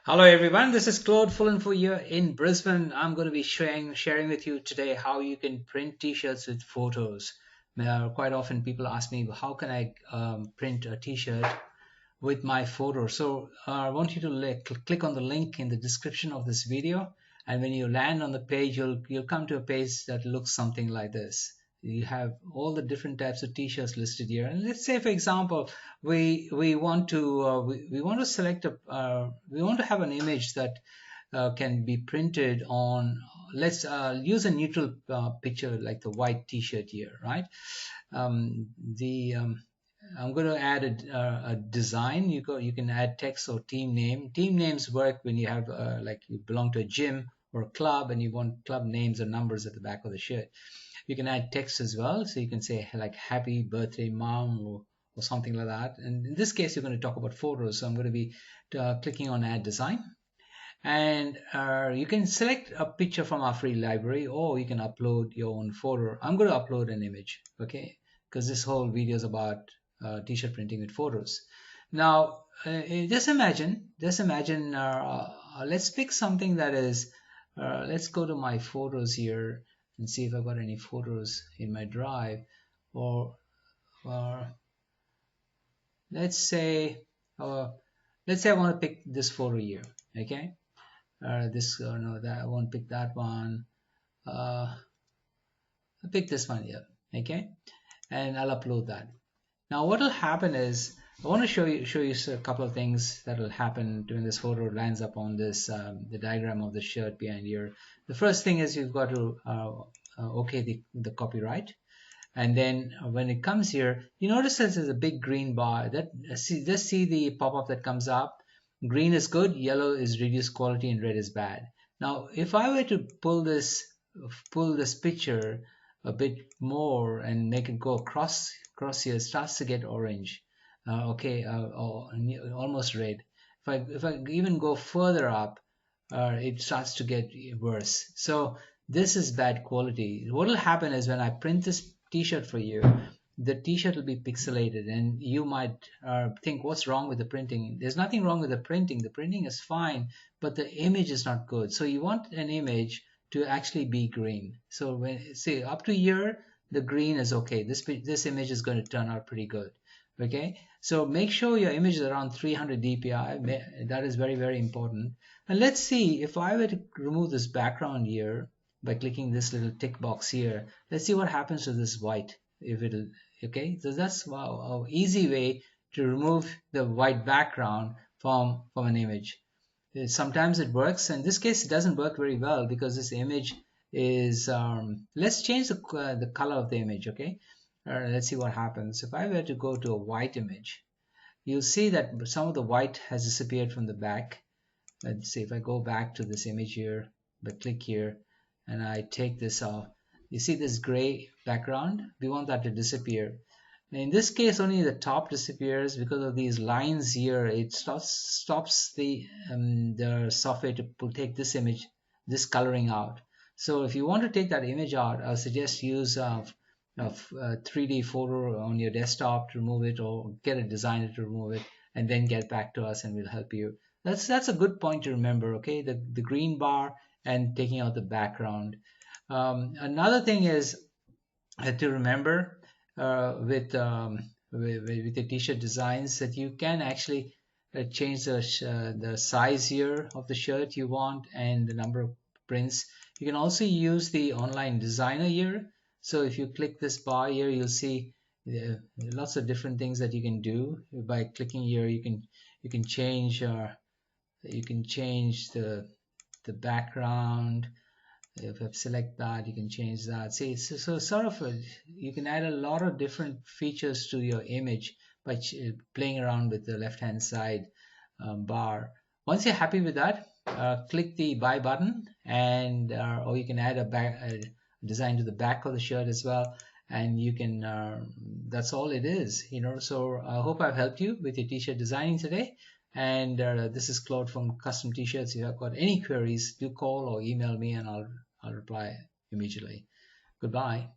Hello everyone, this is Claude Fullen for you in Brisbane. I'm going to be sharing with you today how you can print t-shirts with photos. Quite often people ask me how can I print a t-shirt with my photo. So I want you to click on the link in the description of this video, and when you land on the page, you'll come to a page that looks something like this. You have all the different types of t-shirts listed here, and let's say, for example, we want to we want to select a we want to have an image that can be printed on. Let's use a neutral picture like the white t-shirt here, right? The I'm going to add a design. You can add text or team name. Team names work when you have like you belong to a gym or a club and you want club names or numbers at the back of the shirt. You can add text as well, so you can say like happy birthday mom or something like that. And in this case, you're going to talk about photos, so I'm going to be clicking on add design. And you can select a picture from our free library, or you can upload your own photo. I'm going to upload an image, okay, because this whole video is about t-shirt printing with photos. Now just imagine let's pick something that is let's go to my photos here and see if I've got any photos in my drive. Or let's say uh, let's say I want to pick this photo here, okay. This no, that I won't pick that one. I'll pick this one here, okay, and I'll upload that. Now what will happen is I want to show you a couple of things that will happen when this photo lands up on this the diagram of the shirt behind here. The first thing is you've got to okay the copyright, and then when it comes here, you notice there's a big green bar that just see the pop-up that comes up. Green is good, yellow is reduced quality, and red is bad. Now if I were to pull this picture a bit more and make it go across here, it starts to get orange, okay, or almost red. If I even go further up, it starts to get worse. So this is bad quality. What will happen is when I print this t-shirt for you, the t-shirt will be pixelated, and you might think, what's wrong with the printing? There's nothing wrong with the printing. The printing is fine, but the image is not good. So you want an image to actually be green. So when say up to here, the green is okay. This image is going to turn out pretty good. Okay, so make sure your image is around 300 dpi. That is very, very important. And let's see if I were to remove this background here by clicking this little tick box here. Let's see what happens to this white. If it'll Okay, so that's a easy way to remove the white background from an image. Sometimes it works. In this case, it doesn't work very well because this image is. Let's change the color of the image. Okay, let's see what happens. If I were to go to a white image, you'll see that some of the white has disappeared from the back. Let's see if I go back to this image here, but click here, and I take this off. You see this gray background? We want that to disappear. In this case, only the top disappears because of these lines here. It stops the software to take this image, this coloring out. So if you want to take that image out, I suggest use a 3D photo on your desktop to remove it, or get a designer to remove it, and then get back to us and we'll help you. That's a good point to remember. Okay, the green bar and taking out the background. Another thing is to remember with the t-shirt designs that you can actually change the size here of the shirt you want and the number of prints. You can also use the online designer here. So if you click this bar here, you'll see lots of different things that you can do. By clicking here, you can change the background. If I select that, you can change that. See, so sort of you can add a lot of different features to your image by playing around with the left hand side bar. Once you're happy with that, click the buy button, and or you can add a design to the back of the shirt as well, and you can that's all it is, so I hope I've helped you with your t-shirt designing today. And this is Claude from Custom T-Shirts. If you have got any queries, do call or email me, and I'll reply immediately. Goodbye.